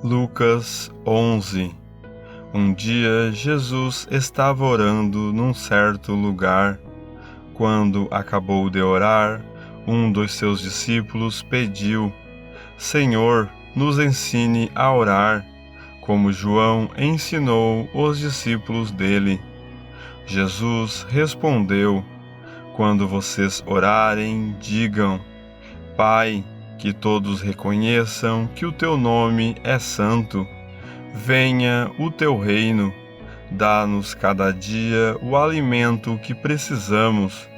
Lucas 11. Um dia Jesus estava orando num certo lugar. Quando acabou de orar, um dos seus discípulos pediu: Senhor, nos ensine a orar, como João ensinou os discípulos dele. Jesus respondeu: Quando vocês orarem, digam: Pai, que todos reconheçam que o teu nome é santo. Venha o teu reino. Dá-nos cada dia o alimento que precisamos.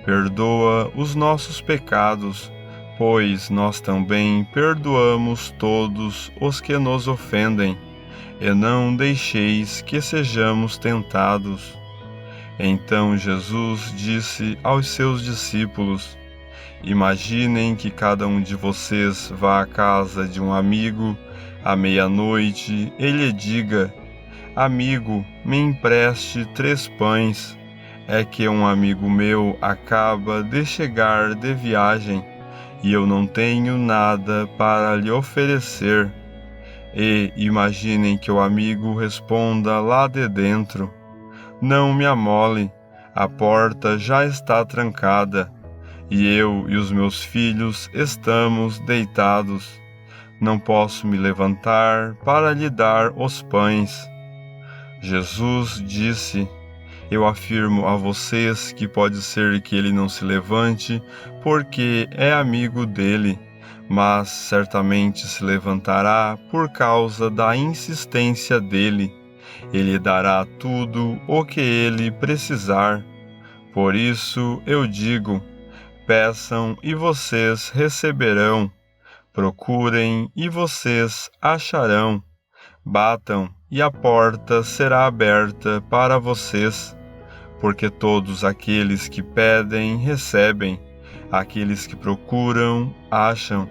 Perdoa os nossos pecados, pois nós também perdoamos todos os que nos ofendem. E não deixeis que sejamos tentados. Então Jesus disse aos seus discípulos: Imaginem que cada um de vocês vá à casa de um amigo à meia-noite e lhe diga: Amigo, me empreste 3 pães. É que um amigo meu acaba de chegar de viagem e eu não tenho nada para lhe oferecer. E imaginem que o amigo responda lá de dentro: Não me amole, a porta já está trancada e eu e os meus filhos estamos deitados. Não posso me levantar para lhe dar os pães. Jesus disse: Eu afirmo a vocês que pode ser que ele não se levante, porque é amigo dele, mas certamente se levantará por causa da insistência dele. Ele dará tudo o que ele precisar. Por isso eu digo: peçam e vocês receberão. Procurem e vocês acharão. Batam e a porta será aberta para vocês. Porque todos aqueles que pedem, recebem. Aqueles que procuram, acham.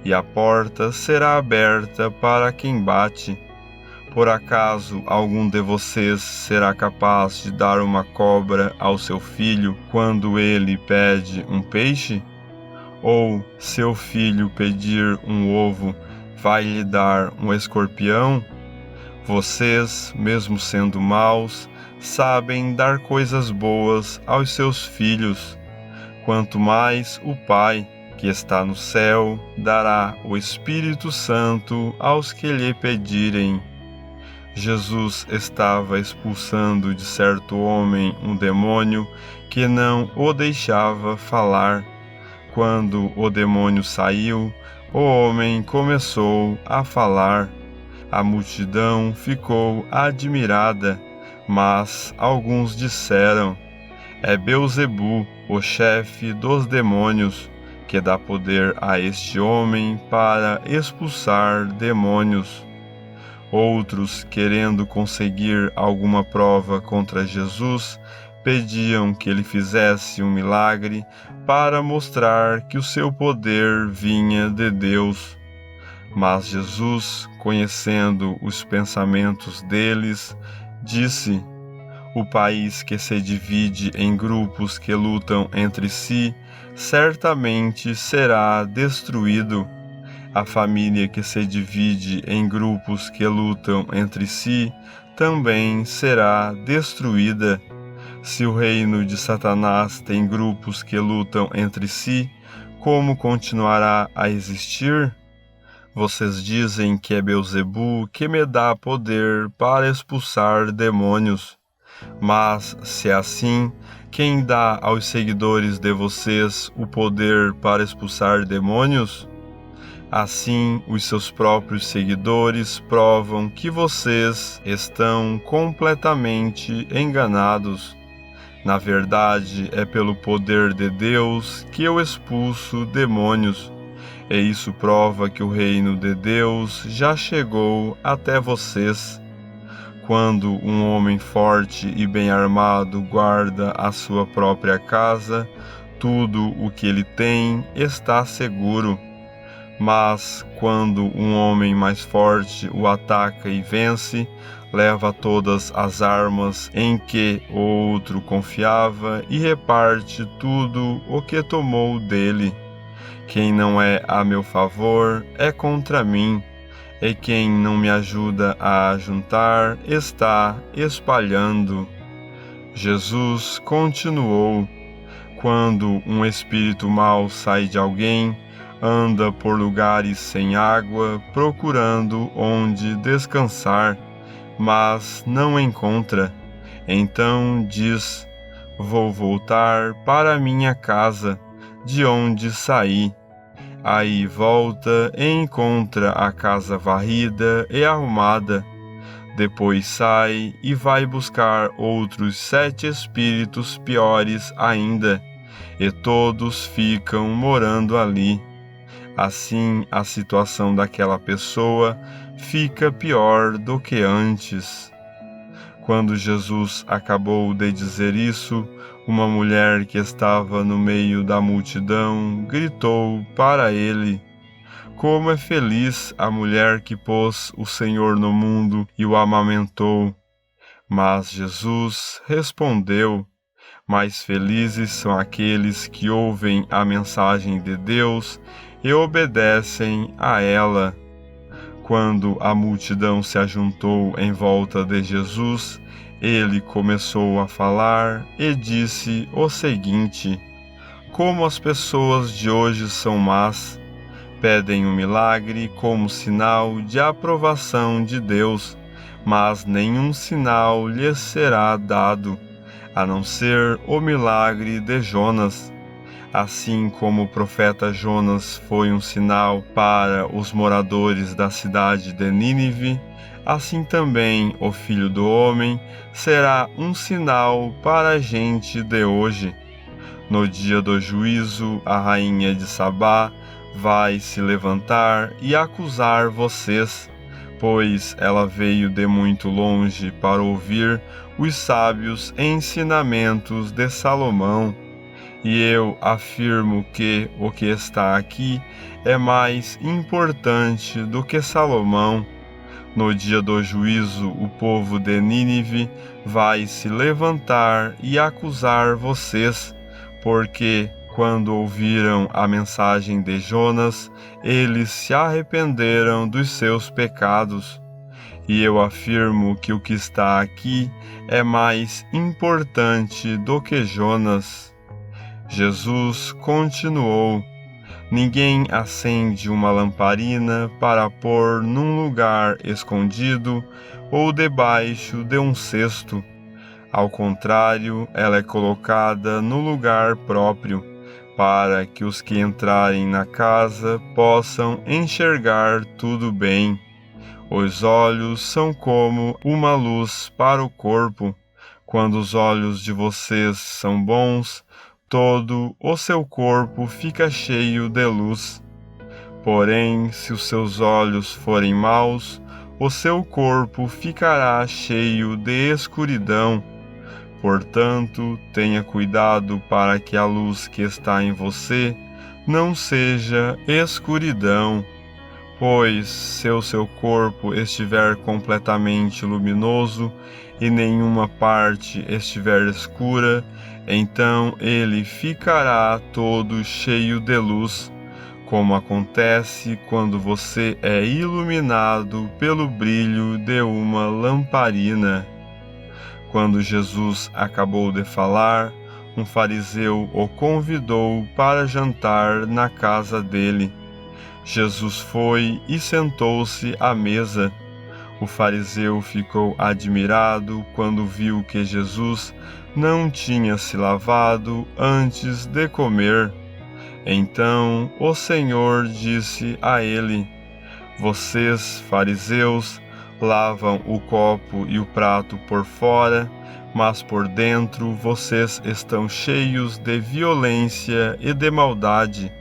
E a porta será aberta para quem bate. Por acaso algum de vocês será capaz de dar uma cobra ao seu filho quando ele pede um peixe? Ou, seu filho pedir um ovo, vai lhe dar um escorpião? Vocês, mesmo sendo maus, sabem dar coisas boas aos seus filhos. Quanto mais o Pai, que está no céu, dará o Espírito Santo aos que lhe pedirem. Jesus estava expulsando de certo homem um demônio que não o deixava falar. Quando o demônio saiu, o homem começou a falar. A multidão ficou admirada, mas alguns disseram: É Beelzebu, o chefe dos demônios, que dá poder a este homem para expulsar demônios. Outros, querendo conseguir alguma prova contra Jesus, pediam que ele fizesse um milagre para mostrar que o seu poder vinha de Deus. Mas Jesus, conhecendo os pensamentos deles, disse: O país que se divide em grupos que lutam entre si, certamente será destruído. A família que se divide em grupos que lutam entre si, também será destruída. Se o reino de Satanás tem grupos que lutam entre si, como continuará a existir? Vocês dizem que é Beelzebu que me dá poder para expulsar demônios. Mas, se é assim, quem dá aos seguidores de vocês o poder para expulsar demônios? Assim, os seus próprios seguidores provam que vocês estão completamente enganados. Na verdade, é pelo poder de Deus que eu expulso demônios. E isso prova que o reino de Deus já chegou até vocês. Quando um homem forte e bem armado guarda a sua própria casa, tudo o que ele tem está seguro. Mas, quando um homem mais forte o ataca e vence, leva todas as armas em que o outro confiava e reparte tudo o que tomou dele. Quem não é a meu favor é contra mim, e quem não me ajuda a juntar está espalhando. Jesus continuou: quando um espírito mau sai de alguém, anda por lugares sem água, procurando onde descansar, mas não encontra. Então diz: vou voltar para minha casa, de onde saí. Aí volta e encontra a casa varrida e arrumada. Depois sai e vai buscar outros 7 espíritos piores ainda, e todos ficam morando ali. Assim, a situação daquela pessoa fica pior do que antes. Quando Jesus acabou de dizer isso, uma mulher que estava no meio da multidão gritou para ele: como é feliz a mulher que pôs o Senhor no mundo e o amamentou. Mas Jesus respondeu: mais felizes são aqueles que ouvem a mensagem de Deus e obedecem a ela. Quando a multidão se ajuntou em volta de Jesus, ele começou a falar e disse o seguinte: como as pessoas de hoje são más! Pedem um milagre como sinal de aprovação de Deus, mas nenhum sinal lhes será dado, a não ser o milagre de Jonas. Assim como o profeta Jonas foi um sinal para os moradores da cidade de Nínive, assim também o Filho do Homem será um sinal para a gente de hoje. No dia do juízo, a rainha de Sabá vai se levantar e acusar vocês, pois ela veio de muito longe para ouvir os sábios ensinamentos de Salomão. E eu afirmo que o que está aqui é mais importante do que Salomão. No dia do juízo, o povo de Nínive vai se levantar e acusar vocês, porque quando ouviram a mensagem de Jonas, eles se arrependeram dos seus pecados. E eu afirmo que o que está aqui é mais importante do que Jonas. Jesus continuou: ninguém acende uma lamparina para pôr num lugar escondido ou debaixo de um cesto. Ao contrário, ela é colocada no lugar próprio, para que os que entrarem na casa possam enxergar tudo bem. Os olhos são como uma luz para o corpo. Quando os olhos de vocês são bons, todo o seu corpo fica cheio de luz. Porém, se os seus olhos forem maus, o seu corpo ficará cheio de escuridão. Portanto, tenha cuidado para que a luz que está em você não seja escuridão, pois se o seu corpo estiver completamente luminoso e nenhuma parte estiver escura, então ele ficará todo cheio de luz, como acontece quando você é iluminado pelo brilho de uma lamparina. Quando Jesus acabou de falar, um fariseu o convidou para jantar na casa dele. Jesus foi e sentou-se à mesa. O fariseu ficou admirado quando viu que Jesus não tinha se lavado antes de comer. Então o Senhor disse a ele: vocês, fariseus, lavam o copo e o prato por fora, mas por dentro vocês estão cheios de violência e de maldade.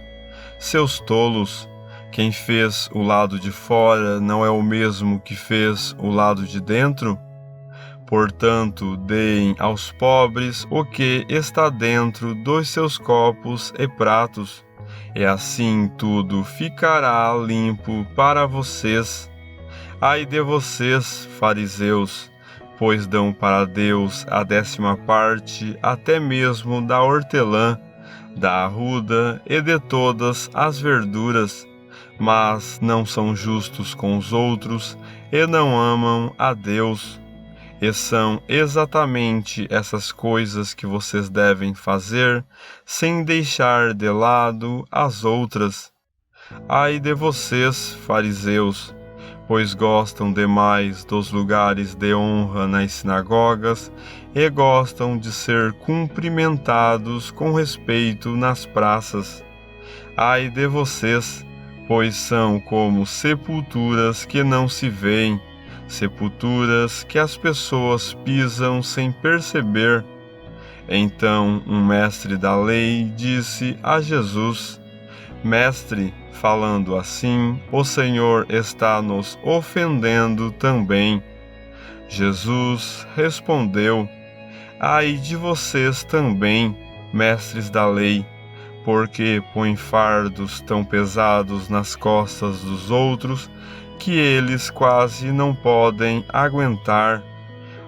Seus tolos! Quem fez o lado de fora não é o mesmo que fez o lado de dentro? Portanto, deem aos pobres o que está dentro dos seus copos e pratos, e assim tudo ficará limpo para vocês. Ai de vocês, fariseus, pois dão para Deus a 10ª parte até mesmo da hortelã, da arruda e de todas as verduras, mas não são justos com os outros e não amam a Deus. E são exatamente essas coisas que vocês devem fazer, sem deixar de lado as outras. Ai de vocês, fariseus, pois gostam demais dos lugares de honra nas sinagogas e gostam de ser cumprimentados com respeito nas praças. Ai de vocês, pois são como sepulturas que não se veem, sepulturas que as pessoas pisam sem perceber. Então um mestre da lei disse a Jesus: Mestre, falando assim, o Senhor está nos ofendendo também. Jesus respondeu: Ai de vocês também, mestres da lei, porque põem fardos tão pesados nas costas dos outros que eles quase não podem aguentar,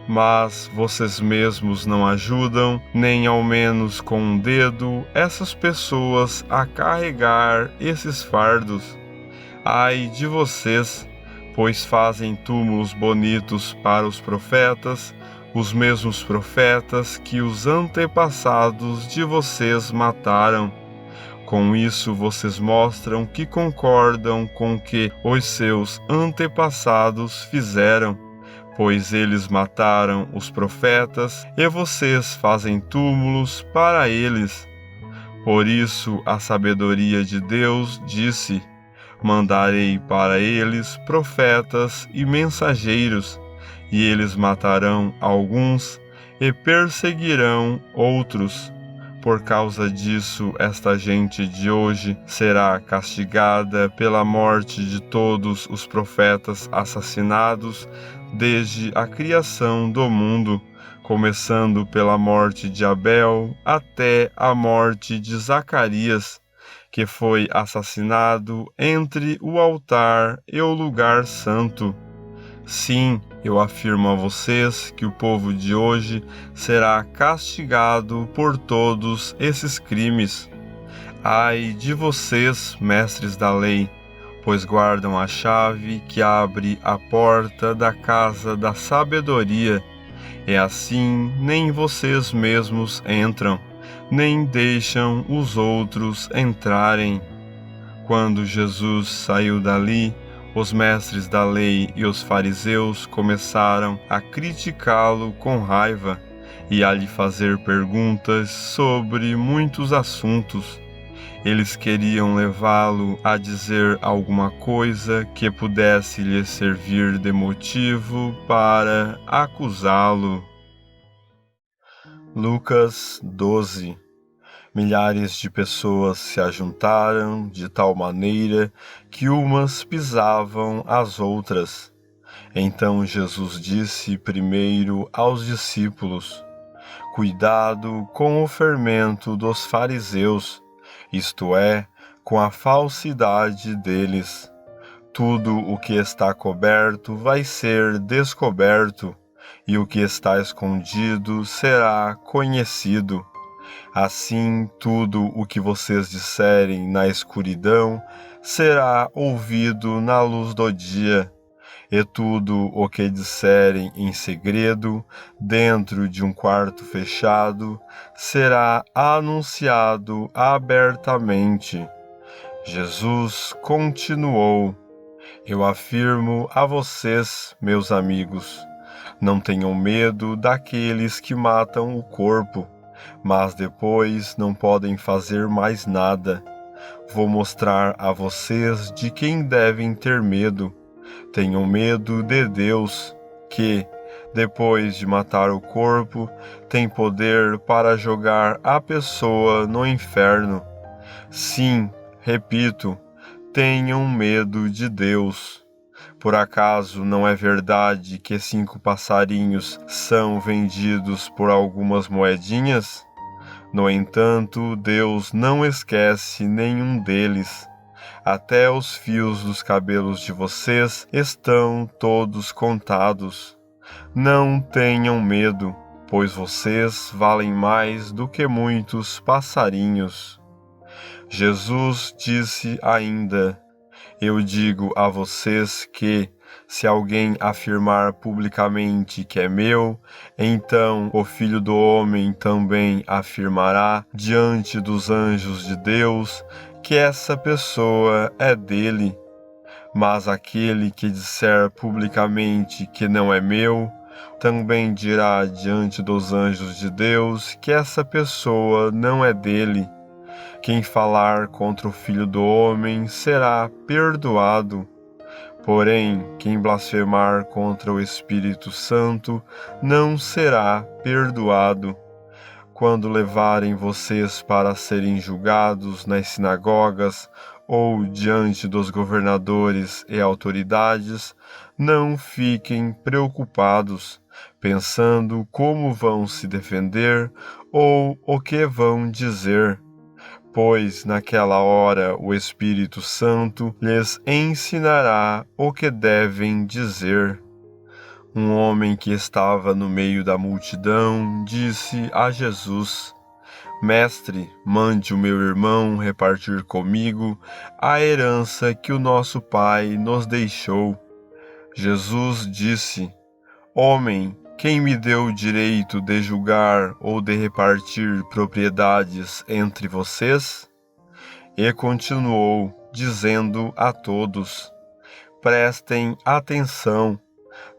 mas vocês mesmos não ajudam, nem ao menos com um dedo, essas pessoas a carregar esses fardos. Ai de vocês, pois fazem túmulos bonitos para os profetas, os mesmos profetas que os antepassados de vocês mataram. Com isso, vocês mostram que concordam com o que os seus antepassados fizeram, pois eles mataram os profetas e vocês fazem túmulos para eles. Por isso, a sabedoria de Deus disse: Mandarei para eles profetas e mensageiros, e eles matarão alguns e perseguirão outros. Por causa disso, esta gente de hoje será castigada pela morte de todos os profetas assassinados desde a criação do mundo, começando pela morte de Abel até a morte de Zacarias, que foi assassinado entre o altar e o lugar santo. Sim, eu afirmo a vocês que o povo de hoje será castigado por todos esses crimes. Ai de vocês, mestres da lei, pois guardam a chave que abre a porta da casa da sabedoria, e assim nem vocês mesmos entram, nem deixam os outros entrarem. Quando Jesus saiu dali, os mestres da lei e os fariseus começaram a criticá-lo com raiva e a lhe fazer perguntas sobre muitos assuntos. Eles queriam levá-lo a dizer alguma coisa que pudesse lhe servir de motivo para acusá-lo. Lucas 12. Milhares de pessoas se ajuntaram de tal maneira que umas pisavam as outras. Então Jesus disse primeiro aos discípulos: Cuidado com o fermento dos fariseus, isto é, com a falsidade deles. Tudo o que está coberto vai ser descoberto, e o que está escondido será conhecido. Assim, tudo o que vocês disserem na escuridão será ouvido na luz do dia, e tudo o que disserem em segredo, dentro de um quarto fechado, será anunciado abertamente. Jesus continuou: Eu afirmo a vocês, meus amigos, não tenham medo daqueles que matam o corpo, mas depois não podem fazer mais nada. Vou mostrar a vocês de quem devem ter medo. Tenham medo de Deus, que, depois de matar o corpo, tem poder para jogar a pessoa no inferno. Sim, repito, tenham medo de Deus. Por acaso não é verdade que 5 passarinhos são vendidos por algumas moedinhas? No entanto, Deus não esquece nenhum deles. Até os fios dos cabelos de vocês estão todos contados. Não tenham medo, pois vocês valem mais do que muitos passarinhos. Jesus disse ainda: Eu digo a vocês que, se alguém afirmar publicamente que é meu, então o Filho do Homem também afirmará diante dos anjos de Deus que essa pessoa é dele. Mas aquele que disser publicamente que não é meu, também dirá diante dos anjos de Deus que essa pessoa não é dele. Quem falar contra o Filho do Homem será perdoado. Porém, quem blasfemar contra o Espírito Santo não será perdoado. Quando levarem vocês para serem julgados nas sinagogas ou diante dos governadores e autoridades, não fiquem preocupados, pensando como vão se defender ou o que vão dizer, pois naquela hora o Espírito Santo lhes ensinará o que devem dizer. Um homem que estava no meio da multidão disse a Jesus: Mestre, mande o meu irmão repartir comigo a herança que o nosso pai nos deixou. Jesus disse: Homem, quem me deu o direito de julgar ou de repartir propriedades entre vocês? E continuou, dizendo a todos: Prestem atenção.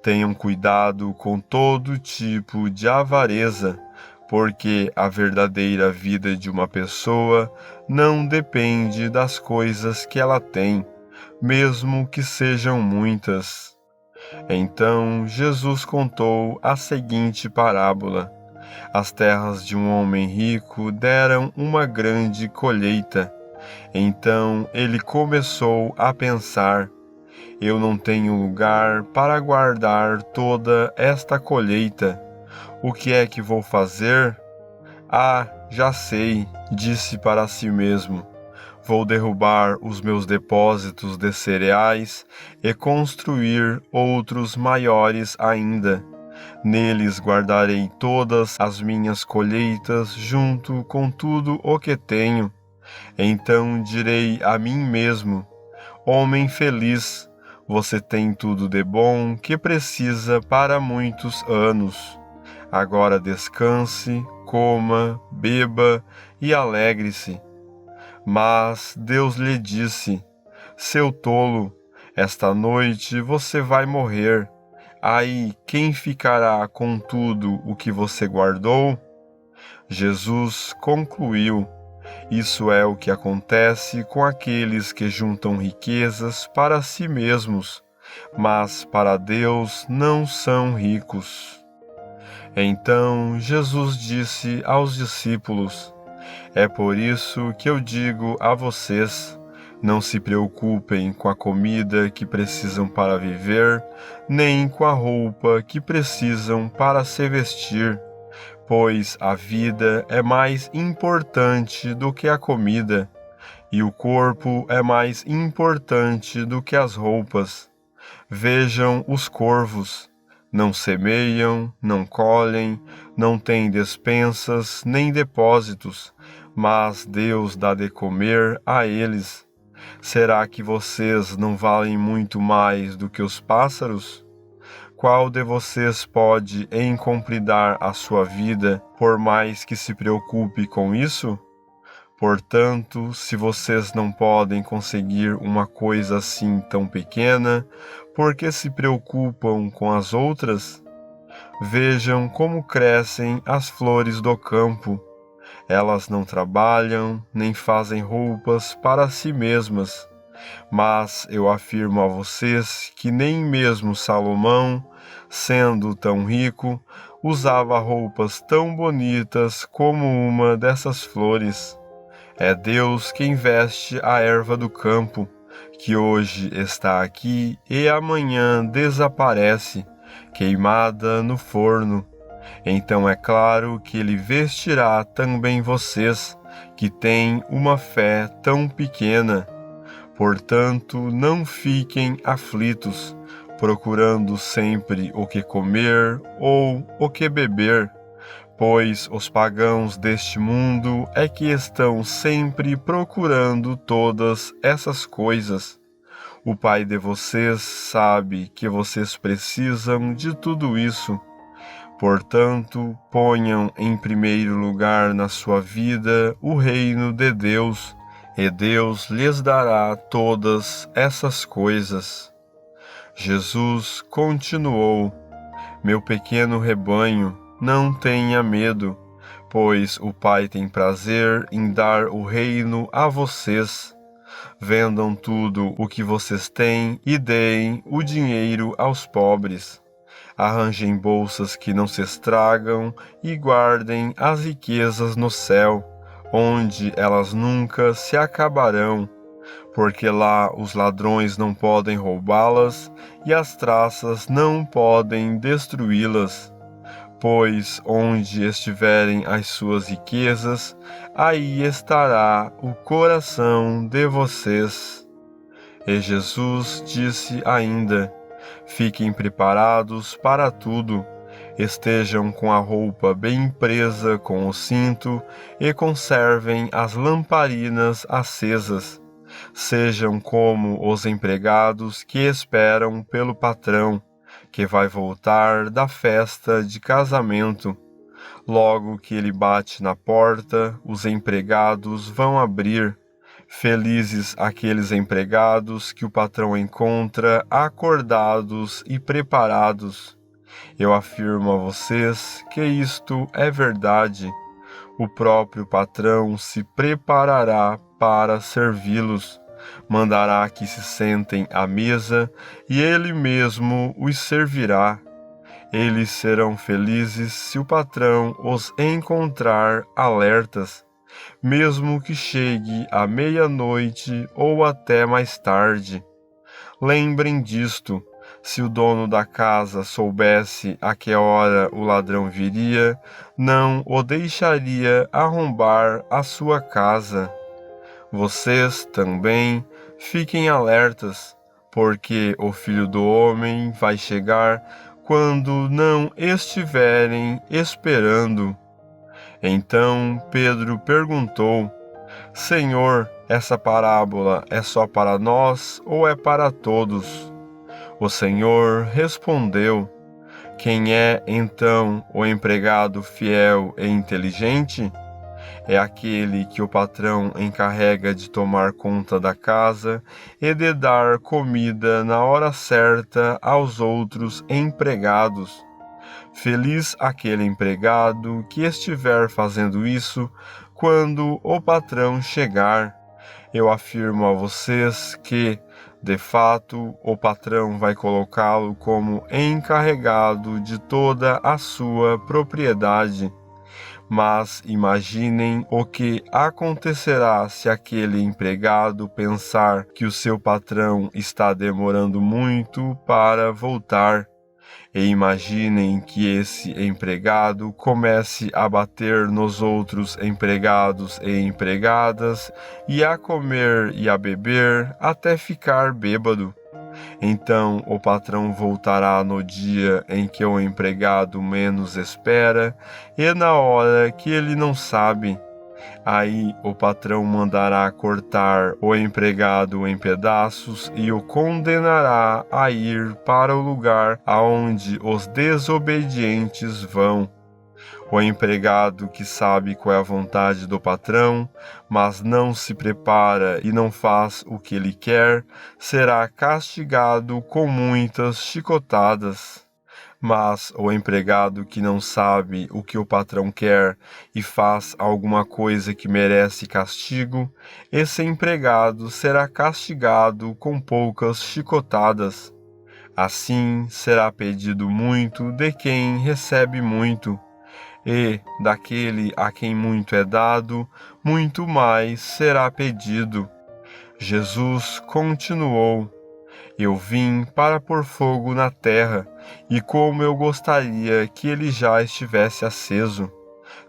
Tenham cuidado com todo tipo de avareza, porque a verdadeira vida de uma pessoa não depende das coisas que ela tem, mesmo que sejam muitas. Então Jesus contou a seguinte parábola: As terras de um homem rico deram uma grande colheita. Então ele começou a pensar: Eu não tenho lugar para guardar toda esta colheita. O que é que vou fazer? Ah, já sei, disse para si mesmo. Vou derrubar os meus depósitos de cereais e construir outros maiores ainda. Neles guardarei todas as minhas colheitas junto com tudo o que tenho. Então direi a mim mesmo: Homem feliz, você tem tudo de bom que precisa para muitos anos. Agora descanse, coma, beba e alegre-se. Mas Deus lhe disse: Seu tolo, esta noite você vai morrer. Aí quem ficará com tudo o que você guardou? Jesus concluiu: Isso é o que acontece com aqueles que juntam riquezas para si mesmos, mas para Deus não são ricos. Então Jesus disse aos discípulos: É por isso que eu digo a vocês: não se preocupem com a comida que precisam para viver, nem com a roupa que precisam para se vestir, pois a vida é mais importante do que a comida, e o corpo é mais importante do que as roupas. Vejam os corvos: não semeiam, não colhem, não têm despensas nem depósitos, mas Deus dá de comer a eles. Será que vocês não valem muito mais do que os pássaros? Qual de vocês pode encompridar a sua vida, por mais que se preocupe com isso? Portanto, se vocês não podem conseguir uma coisa assim tão pequena, por que se preocupam com as outras? Vejam como crescem as flores do campo. Elas não trabalham, nem fazem roupas para si mesmas. Mas eu afirmo a vocês que nem mesmo Salomão, sendo tão rico, usava roupas tão bonitas como uma dessas flores. É Deus quem veste a erva do campo, que hoje está aqui e amanhã desaparece, queimada no forno. Então é claro que Ele vestirá também vocês, que têm uma fé tão pequena. Portanto, não fiquem aflitos, procurando sempre o que comer ou o que beber, pois os pagãos deste mundo é que estão sempre procurando todas essas coisas. O Pai de vocês sabe que vocês precisam de tudo isso. Portanto, ponham em primeiro lugar na sua vida o reino de Deus, e Deus lhes dará todas essas coisas. Jesus continuou: Meu pequeno rebanho, não tenha medo, pois o Pai tem prazer em dar o reino a vocês. Vendam tudo o que vocês têm e deem o dinheiro aos pobres. Arranjem bolsas que não se estragam e guardem as riquezas no céu, onde elas nunca se acabarão, porque lá os ladrões não podem roubá-las e as traças não podem destruí-las. Pois onde estiverem as suas riquezas, aí estará o coração de vocês. E Jesus disse ainda: Fiquem preparados para tudo, estejam com a roupa bem presa com o cinto e conservem as lamparinas acesas. Sejam como os empregados que esperam pelo patrão, que vai voltar da festa de casamento. Logo que ele bate na porta, os empregados vão abrir. Felizes aqueles empregados que o patrão encontra acordados e preparados. Eu afirmo a vocês que isto é verdade. O próprio patrão se preparará para servi-los. Mandará que se sentem à mesa e ele mesmo os servirá. Eles serão felizes se o patrão os encontrar alertas, mesmo que chegue à meia-noite ou até mais tarde. Lembrem disto: se o dono da casa soubesse a que hora o ladrão viria, não o deixaria arrombar a sua casa. Vocês também fiquem alertas, porque o Filho do Homem vai chegar quando não estiverem esperando. Então Pedro perguntou: Senhor, essa parábola é só para nós ou é para todos? O Senhor respondeu: Quem é então o empregado fiel e inteligente? É aquele que o patrão encarrega de tomar conta da casa e de dar comida na hora certa aos outros empregados. Feliz aquele empregado que estiver fazendo isso quando o patrão chegar. Eu afirmo a vocês que, de fato, o patrão vai colocá-lo como encarregado de toda a sua propriedade. Mas imaginem o que acontecerá se aquele empregado pensar que o seu patrão está demorando muito para voltar. E imaginem que esse empregado comece a bater nos outros empregados e empregadas e a comer e a beber até ficar bêbado. Então o patrão voltará no dia em que o empregado menos espera e na hora que ele não sabe. Aí o patrão mandará cortar o empregado em pedaços e o condenará a ir para o lugar aonde os desobedientes vão. O empregado que sabe qual é a vontade do patrão, mas não se prepara e não faz o que ele quer, será castigado com muitas chicotadas. Mas o empregado que não sabe o que o patrão quer e faz alguma coisa que merece castigo, esse empregado será castigado com poucas chicotadas. Assim será pedido muito de quem recebe muito. E daquele a quem muito é dado, muito mais será pedido. Jesus continuou: Eu vim para pôr fogo na terra, e como eu gostaria que ele já estivesse aceso.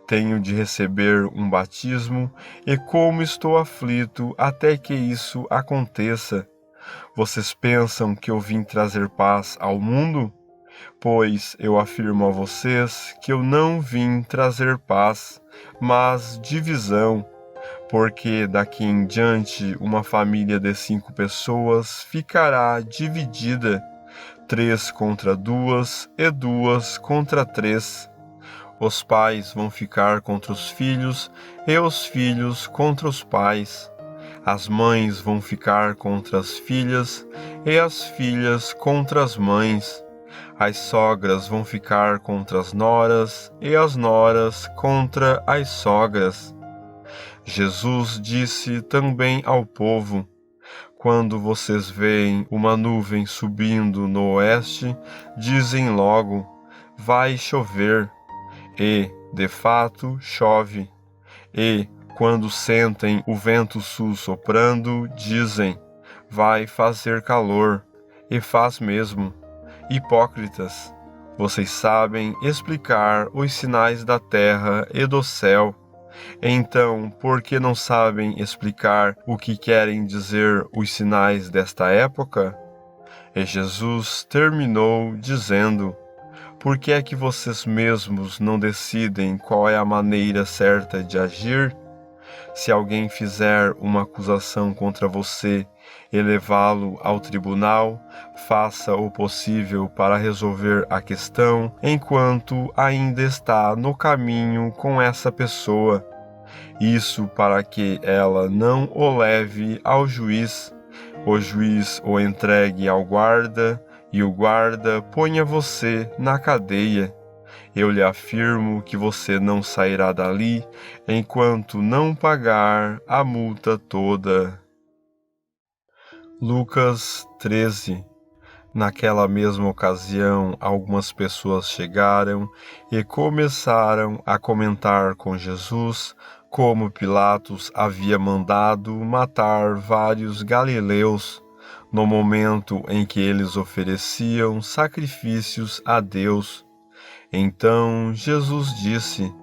Tenho de receber um batismo, e como estou aflito até que isso aconteça. Vocês pensam que eu vim trazer paz ao mundo? Pois eu afirmo a vocês que eu não vim trazer paz, mas divisão. porque daqui em diante uma família de 5 pessoas ficará dividida, 3 contra 2 e 2 contra 3. Os pais vão ficar contra os filhos e os filhos contra os pais. As mães vão ficar contra as filhas e as filhas contra as mães. As sogras vão ficar contra as noras e as noras contra as sogras. Jesus disse também ao povo: quando vocês veem uma nuvem subindo no oeste, dizem logo: vai chover. E, de fato, chove. E, quando sentem o vento sul soprando, dizem: vai fazer calor. E faz mesmo. Hipócritas, vocês sabem explicar os sinais da terra e do céu. Então, por que não sabem explicar o que querem dizer os sinais desta época? E Jesus terminou dizendo: por que é que vocês mesmos não decidem qual é a maneira certa de agir? Se alguém fizer uma acusação contra você e levá-lo ao tribunal, faça o possível para resolver a questão enquanto ainda está no caminho com essa pessoa. Isso para que ela não o leve ao juiz, o juiz o entregue ao guarda e o guarda ponha você na cadeia. Eu lhe afirmo que você não sairá dali enquanto não pagar a multa toda. Lucas 13. Naquela mesma ocasião, algumas pessoas chegaram e começaram a comentar com Jesus como Pilatos havia mandado matar vários galileus no momento em que eles ofereciam sacrifícios a Deus. Então Jesus disse: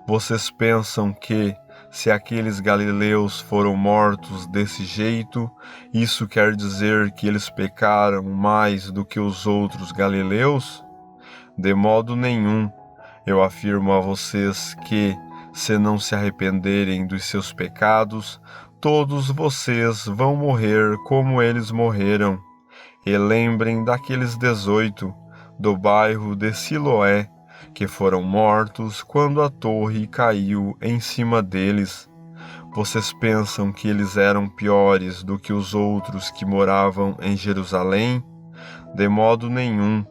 vocês pensam que, se aqueles galileus foram mortos desse jeito, isso quer dizer que eles pecaram mais do que os outros galileus? De modo nenhum. Eu afirmo a vocês que, se não se arrependerem dos seus pecados, todos vocês vão morrer como eles morreram. E lembrem daqueles 18 do bairro de Siloé, que foram mortos quando a torre caiu em cima deles. Vocês pensam que eles eram piores do que os outros que moravam em Jerusalém? De modo nenhum.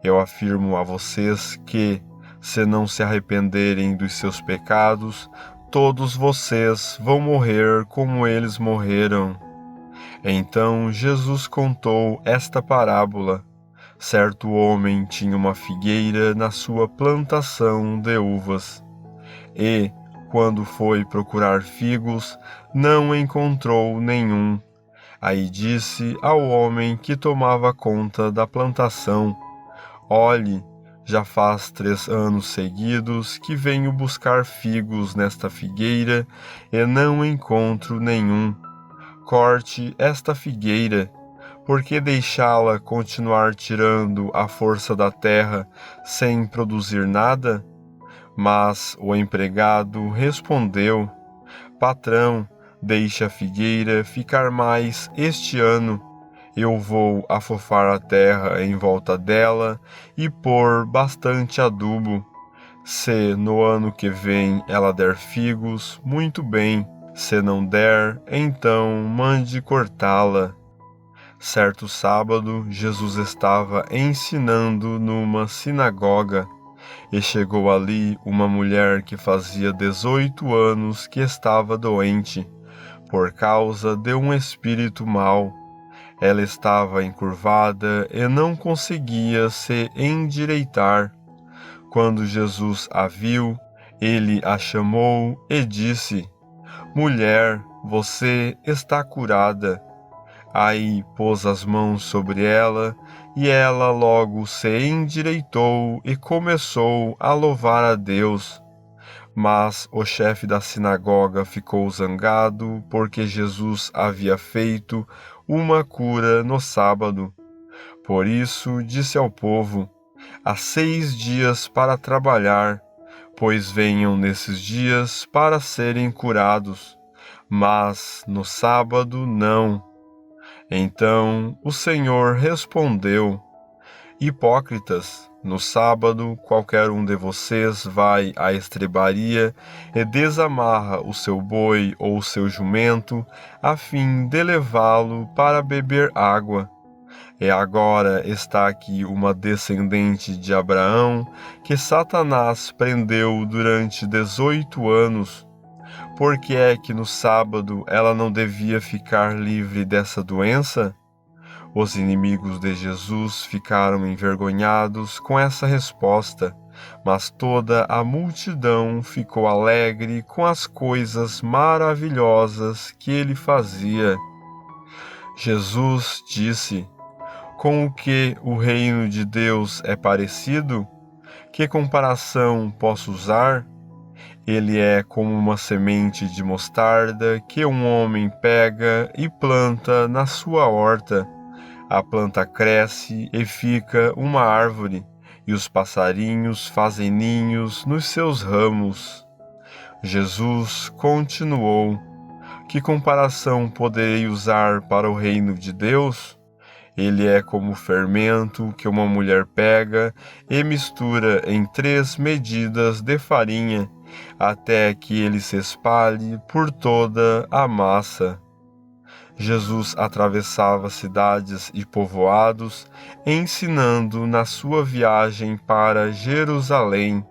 Eu afirmo a vocês que, se não se arrependerem dos seus pecados, todos vocês vão morrer como eles morreram. Então Jesus contou esta parábola. Certo homem tinha uma figueira na sua plantação de uvas. E, quando foi procurar figos, não encontrou nenhum. Aí disse ao homem que tomava conta da plantação: olhe, já faz 3 anos seguidos que venho buscar figos nesta figueira e não encontro nenhum. Corte esta figueira. Por que deixá-la continuar tirando a força da terra sem produzir nada? Mas o empregado respondeu: patrão, deixe a figueira ficar mais este ano. Eu vou afofar a terra em volta dela e pôr bastante adubo. Se no ano que vem ela der figos, muito bem. Se não der, então mande cortá-la. Certo sábado, Jesus estava ensinando numa sinagoga e chegou ali uma mulher que fazia 18 anos que estava doente, por causa de um espírito mau. Ela estava encurvada e não conseguia se endireitar. Quando Jesus a viu, ele a chamou e disse: mulher, você está curada. Aí pôs as mãos sobre ela, e ela logo se endireitou e começou a louvar a Deus. Mas o chefe da sinagoga ficou zangado, porque Jesus havia feito uma cura no sábado. Por isso disse ao povo: há 6 dias para trabalhar, pois venham nesses dias para serem curados. mas no sábado não. Então o Senhor respondeu: Hipócritas, no sábado qualquer um de vocês vai à estrebaria e desamarra o seu boi ou o seu jumento, a fim de levá-lo para beber água. E agora está aqui uma descendente de Abraão que Satanás prendeu durante 18 anos. Por que é que no sábado ela não devia ficar livre dessa doença? Os inimigos de Jesus ficaram envergonhados com essa resposta, mas toda a multidão ficou alegre com as coisas maravilhosas que ele fazia. Jesus disse: Com o que o reino de Deus é parecido? Que comparação posso usar? Ele é como uma semente de mostarda que um homem pega e planta na sua horta. A planta cresce e fica uma árvore, e os passarinhos fazem ninhos nos seus ramos. Jesus continuou: Que comparação poderei usar para o reino de Deus? Ele é como o fermento que uma mulher pega e mistura em 3 medidas de farinha, até que ele se espalhe por toda a massa. Jesus atravessava cidades e povoados, ensinando na sua viagem para Jerusalém.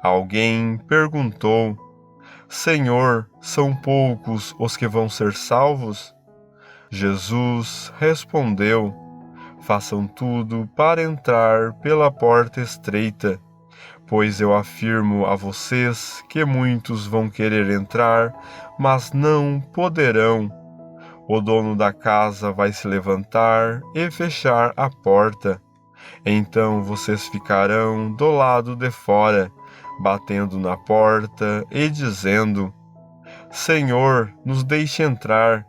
Alguém perguntou: Senhor, são poucos os que vão ser salvos? Jesus respondeu: Façam tudo para entrar pela porta estreita, pois eu afirmo a vocês que muitos vão querer entrar, mas não poderão. O dono da casa vai se levantar e fechar a porta. Então vocês ficarão do lado de fora, batendo na porta e dizendo: Senhor, nos deixe entrar.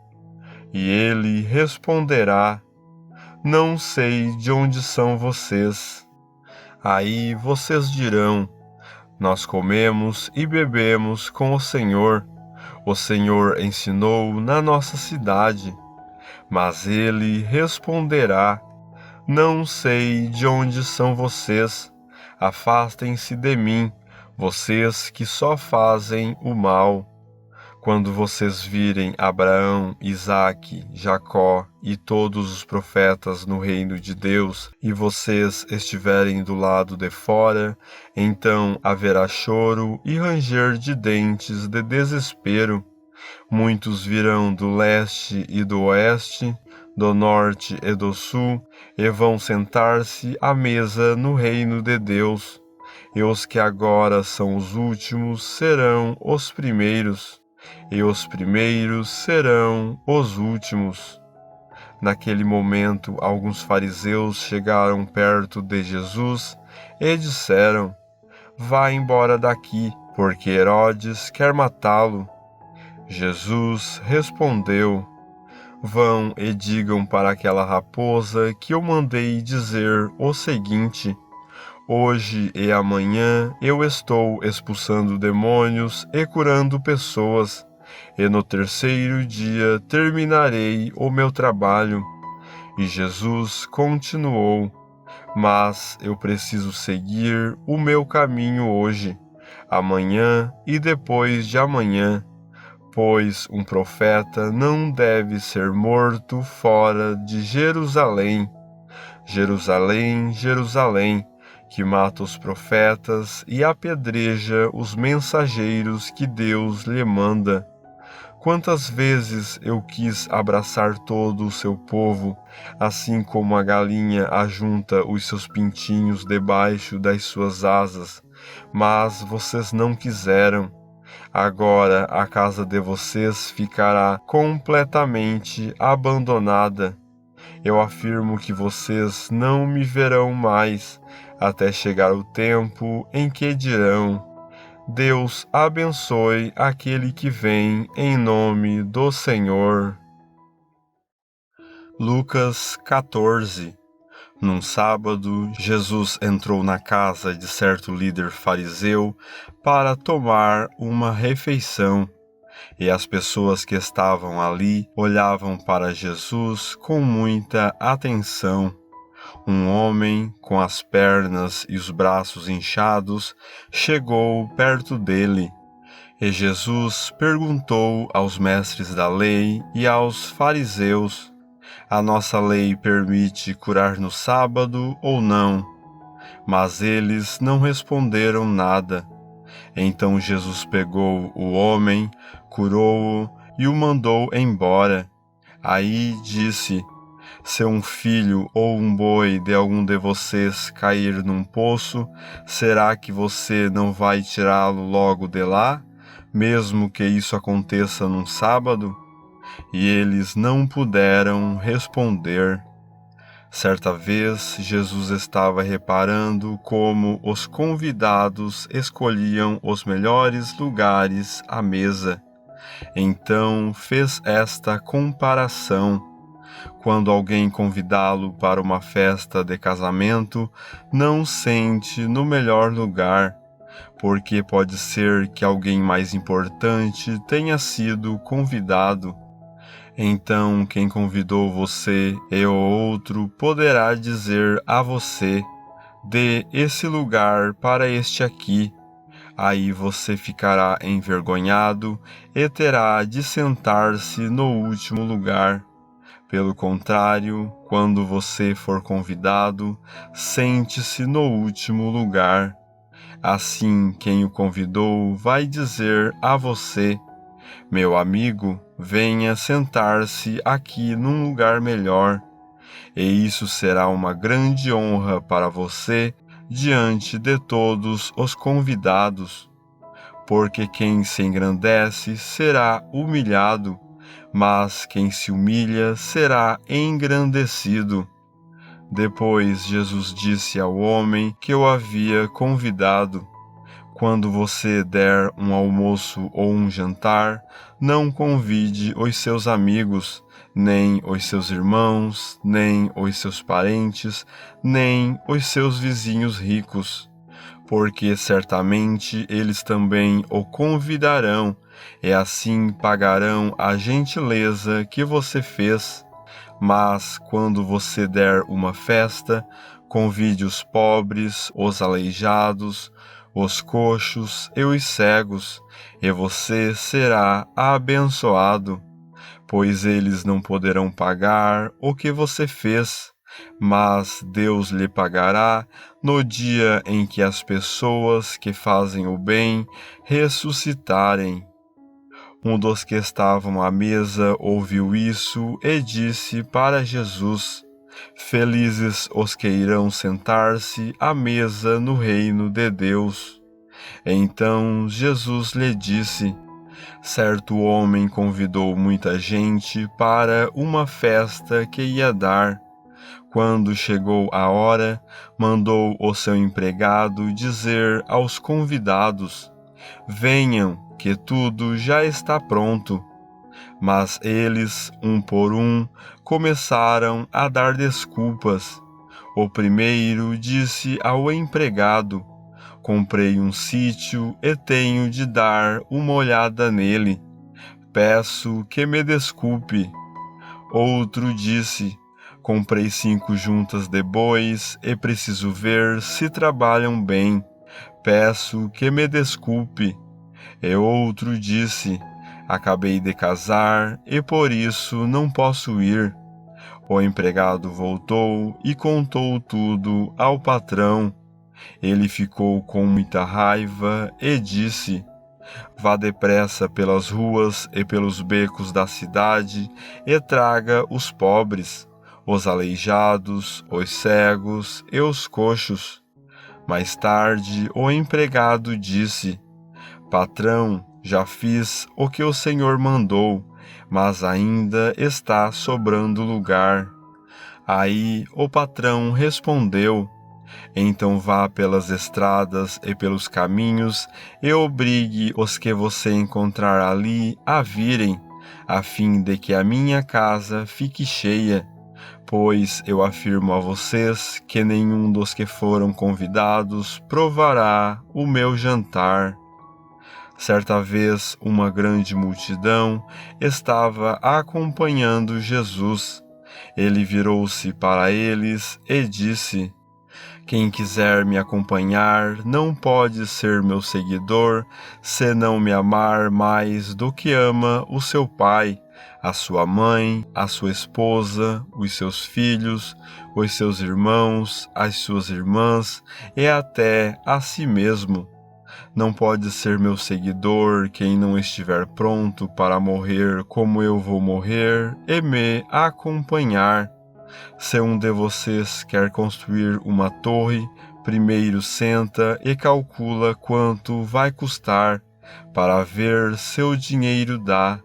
E ele responderá: Não sei de onde são vocês. Aí vocês dirão: Nós comemos e bebemos com o Senhor ensinou na nossa cidade. Mas ele responderá: Não sei de onde são vocês. Afastem-se de mim, vocês que só fazem o mal. Quando vocês virem Abraão, Isaque, Jacó e todos os profetas no reino de Deus, e vocês estiverem do lado de fora, então haverá choro e ranger de dentes de desespero. Muitos virão do leste e do oeste, do norte e do sul, e vão sentar-se à mesa no reino de Deus. E os que agora são os últimos serão os primeiros, e os primeiros serão os últimos. Naquele momento, alguns fariseus chegaram perto de Jesus e disseram: Vá embora daqui, porque Herodes quer matá-lo. Jesus respondeu: Vão e digam para aquela raposa que eu mandei dizer o seguinte: Hoje e amanhã eu estou expulsando demônios e curando pessoas, e no 3º dia terminarei o meu trabalho. E Jesus continuou: Mas eu preciso seguir o meu caminho hoje, amanhã e depois de amanhã, pois um profeta não deve ser morto fora de Jerusalém. Jerusalém, Jerusalém, que mata os profetas e apedreja os mensageiros que Deus lhe manda. Quantas vezes eu quis abraçar todo o seu povo, assim como a galinha ajunta os seus pintinhos debaixo das suas asas, mas vocês não quiseram. Agora a casa de vocês ficará completamente abandonada. Eu afirmo que vocês não me verão mais, até chegar o tempo em que dirão: Deus abençoe aquele que vem em nome do Senhor. Lucas 14. Num sábado, Jesus entrou na casa de certo líder fariseu para tomar uma refeição. E as pessoas que estavam ali olhavam para Jesus com muita atenção. Um homem, com as pernas e os braços inchados, chegou perto dele. E Jesus perguntou aos mestres da lei e aos fariseus: a nossa lei permite curar no sábado ou não? Mas eles não responderam nada. Então Jesus pegou o homem, curou-o e o mandou embora. Aí disse: se um filho ou um boi de algum de vocês cair num poço, será que você não vai tirá-lo logo de lá, mesmo que isso aconteça num sábado? E eles não puderam responder. Certa vez, Jesus estava reparando como os convidados escolhiam os melhores lugares à mesa. Então fez esta comparação: quando alguém convidá-lo para uma festa de casamento, não sente no melhor lugar, porque pode ser que alguém mais importante tenha sido convidado. Então quem convidou você e o outro poderá dizer a você: dê esse lugar para este aqui. Aí você ficará envergonhado e terá de sentar-se no último lugar. Pelo contrário, quando você for convidado, sente-se no último lugar. Assim, quem o convidou vai dizer a você: meu amigo, venha sentar-se aqui num lugar melhor. E isso será uma grande honra para você diante de todos os convidados. Porque quem se engrandece será humilhado, mas quem se humilha será engrandecido. Depois Jesus disse ao homem que o havia convidado: quando você der um almoço ou um jantar, não convide os seus amigos, nem os seus irmãos, nem os seus parentes, nem os seus vizinhos ricos, porque certamente eles também o convidarão, e assim pagarão a gentileza que você fez. Mas quando você der uma festa, convide os pobres, os aleijados, os coxos e os cegos, e você será abençoado, pois eles não poderão pagar o que você fez, mas Deus lhe pagará no dia em que as pessoas que fazem o bem ressuscitarem. Um dos que estavam à mesa ouviu isso e disse para Jesus: felizes os que irão sentar-se à mesa no reino de Deus. Então Jesus lhe disse: certo homem convidou muita gente para uma festa que ia dar. Quando chegou a hora, mandou o seu empregado dizer aos convidados: venham, que tudo já está pronto. Mas eles, um por um, começaram a dar desculpas. O primeiro disse ao empregado: comprei um sítio e tenho de dar uma olhada nele. Peço que me desculpe. Outro disse: comprei 5 juntas de bois e preciso ver se trabalham bem. Peço que me desculpe. E outro disse: acabei de casar e por isso não posso ir. O empregado voltou e contou tudo ao patrão. Ele ficou com muita raiva e disse: vá depressa pelas ruas e pelos becos da cidade e traga os pobres, os aleijados, os cegos e os coxos. Mais tarde, o empregado disse: patrão, já fiz o que o senhor mandou, mas ainda está sobrando lugar. Aí o patrão respondeu: então vá pelas estradas e pelos caminhos e obrigue os que você encontrar ali a virem, a fim de que a minha casa fique cheia. Pois eu afirmo a vocês que nenhum dos que foram convidados provará o meu jantar. Certa vez, uma grande multidão estava acompanhando Jesus. Ele virou-se para eles e disse: Quem quiser me acompanhar não pode ser meu seguidor se não me amar mais do que ama o seu pai, a sua mãe, a sua esposa, os seus filhos, os seus irmãos, as suas irmãs e até a si mesmo. Não pode ser meu seguidor quem não estiver pronto para morrer como eu vou morrer e me acompanhar. Se um de vocês quer construir uma torre, primeiro senta e calcula quanto vai custar, para ver se o dinheiro dá.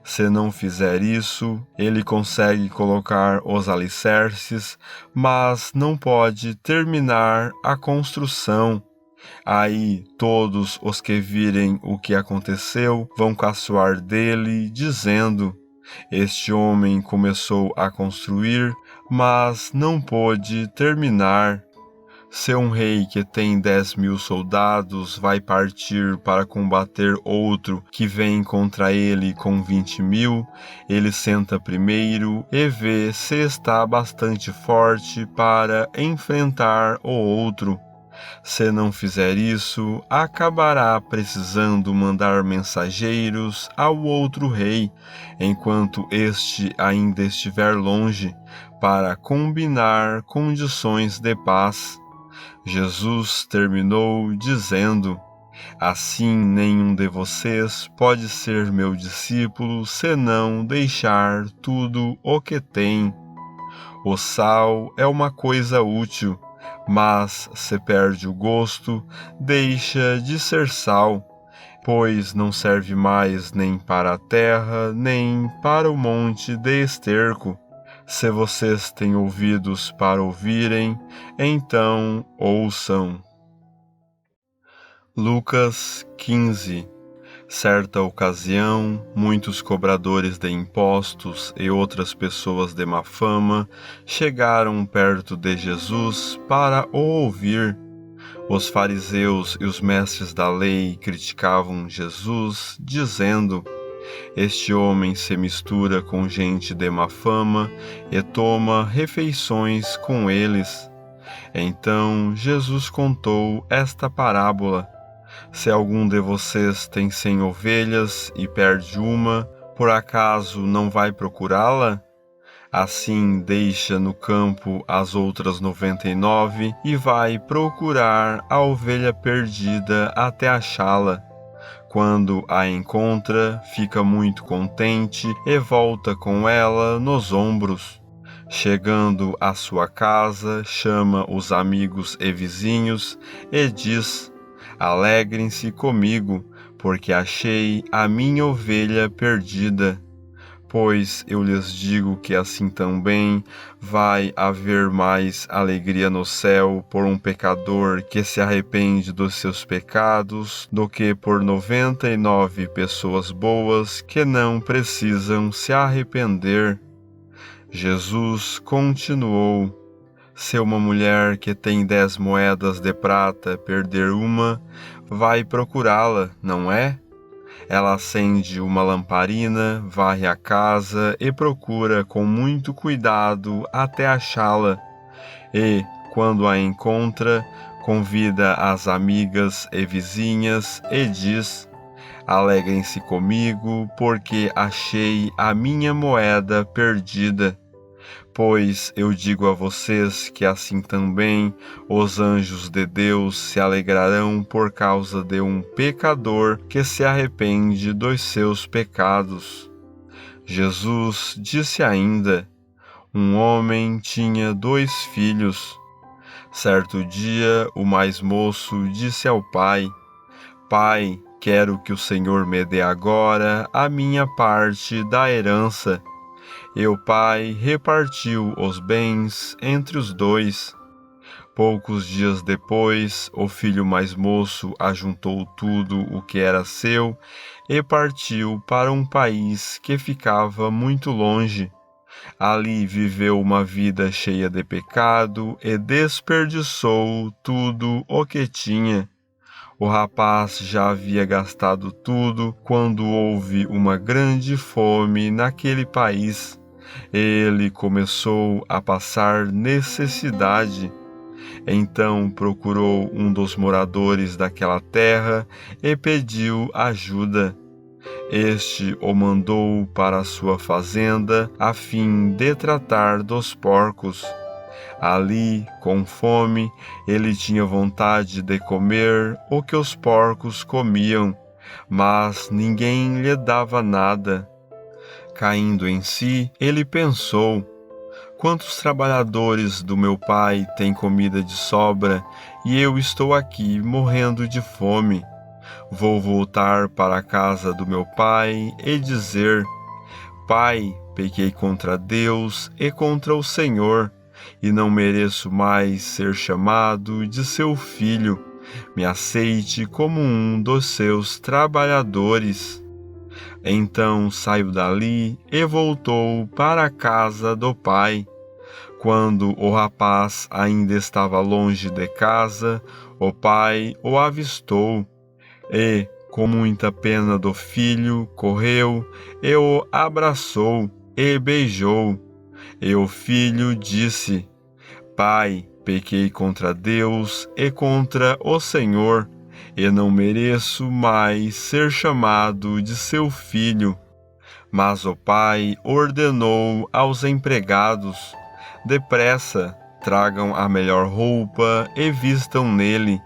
Se não fizer isso, ele consegue colocar os alicerces, mas não pode terminar a construção. Aí todos os que virem o que aconteceu vão caçoar dele, dizendo: Este homem começou a construir, mas não pôde terminar. Se um rei que tem 10.000 soldados vai partir para combater outro que vem contra ele com 20.000, ele senta primeiro e vê se está bastante forte para enfrentar o outro. Se não fizer isso, acabará precisando mandar mensageiros ao outro rei, enquanto este ainda estiver longe, para combinar condições de paz. Jesus terminou dizendo: Assim nenhum de vocês pode ser meu discípulo se não deixar tudo o que tem. O sal é uma coisa útil, mas se perde o gosto, deixa de ser sal, pois não serve mais nem para a terra, nem para o monte de esterco. Se vocês têm ouvidos para ouvirem, então ouçam. Lucas 15. Certa ocasião, muitos cobradores de impostos e outras pessoas de má fama chegaram perto de Jesus para o ouvir. Os fariseus e os mestres da lei criticavam Jesus, dizendo: Este homem se mistura com gente de má fama e toma refeições com eles. Então Jesus contou esta parábola. Se algum de vocês tem 100 ovelhas e perde uma, por acaso não vai procurá-la? Assim deixa no campo as outras 99 e vai procurar a ovelha perdida até achá-la. Quando a encontra, fica muito contente e volta com ela nos ombros. Chegando à sua casa, chama os amigos e vizinhos e diz: Alegrem-se comigo, porque achei a minha ovelha perdida. Pois eu lhes digo que assim também vai haver mais alegria no céu por um pecador que se arrepende dos seus pecados do que por 99 pessoas boas que não precisam se arrepender. Jesus continuou: Se uma mulher que tem 10 moedas de prata perder uma, vai procurá-la, não é? Ela acende uma lamparina, varre a casa e procura com muito cuidado até achá-la. E, quando a encontra, convida as amigas e vizinhas e diz: Alegrem-se comigo, porque achei a minha moeda perdida. Pois eu digo a vocês que assim também os anjos de Deus se alegrarão por causa de um pecador que se arrepende dos seus pecados. Jesus disse ainda: Um homem tinha 2 filhos. Certo dia, o mais moço disse ao pai: Pai, quero que o Senhor me dê agora a minha parte da herança. E o pai repartiu os bens entre os 2. Poucos dias depois, o filho mais moço ajuntou tudo o que era seu e partiu para um país que ficava muito longe. Ali viveu uma vida cheia de pecado e desperdiçou tudo o que tinha. O rapaz já havia gastado tudo quando houve uma grande fome naquele país. Ele começou a passar necessidade. Então procurou um dos moradores daquela terra e pediu ajuda. Este o mandou para sua fazenda a fim de tratar dos porcos. Ali, com fome, ele tinha vontade de comer o que os porcos comiam, mas ninguém lhe dava nada. Caindo em si, ele pensou: quantos trabalhadores do meu pai têm comida de sobra e eu estou aqui morrendo de fome? Vou voltar para a casa do meu pai e dizer: Pai, pequei contra Deus e contra o Senhor, e não mereço mais ser chamado de seu filho. Me aceite como um dos seus trabalhadores. Então saiu dali e voltou para a casa do pai. Quando o rapaz ainda estava longe de casa, o pai o avistou e, com muita pena do filho, correu e o abraçou e beijou. E o filho disse: Pai, pequei contra Deus e contra o Senhor, e não mereço mais ser chamado de seu filho. Mas o pai ordenou aos empregados: Depressa, tragam a melhor roupa e vistam nele.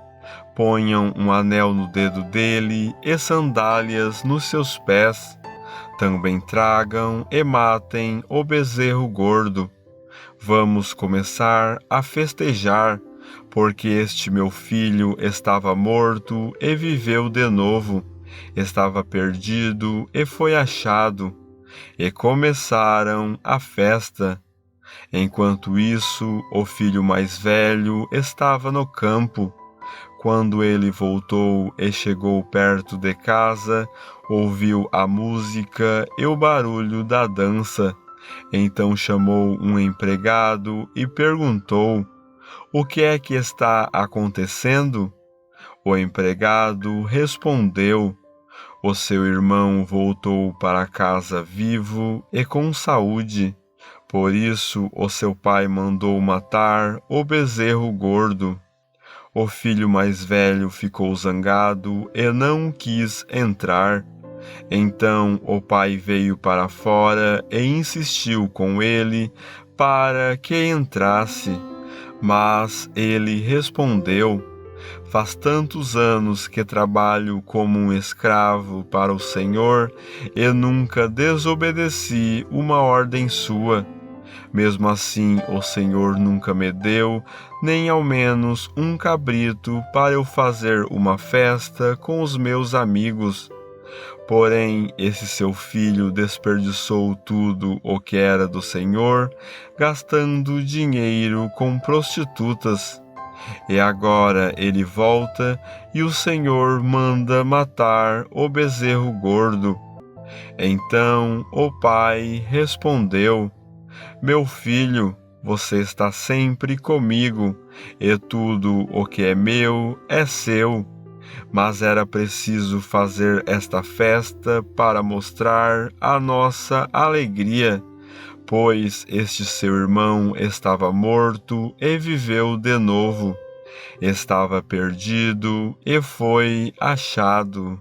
Ponham um anel no dedo dele e sandálias nos seus pés. Também tragam e matem o bezerro gordo. Vamos começar a festejar, porque este meu filho estava morto e viveu de novo, estava perdido e foi achado. E começaram a festa. Enquanto isso, o filho mais velho estava no campo. Quando ele voltou e chegou perto de casa, ouviu a música e o barulho da dança. Então chamou um empregado e perguntou: O que é que está acontecendo? O empregado respondeu: O seu irmão voltou para casa vivo e com saúde. Por isso o seu pai mandou matar o bezerro gordo. O filho mais velho ficou zangado e não quis entrar. Então o pai veio para fora e insistiu com ele para que entrasse. Mas ele respondeu: Faz tantos anos que trabalho como um escravo para o Senhor e nunca desobedeci uma ordem sua. Mesmo assim, o Senhor nunca me deu nem ao menos um cabrito para eu fazer uma festa com os meus amigos. Porém, esse seu filho desperdiçou tudo o que era do Senhor, gastando dinheiro com prostitutas. E agora ele volta e o Senhor manda matar o bezerro gordo. Então o pai respondeu: Meu filho, você está sempre comigo, e tudo o que é meu é seu. Mas era preciso fazer esta festa para mostrar a nossa alegria, pois este seu irmão estava morto e viveu de novo. Estava perdido e foi achado.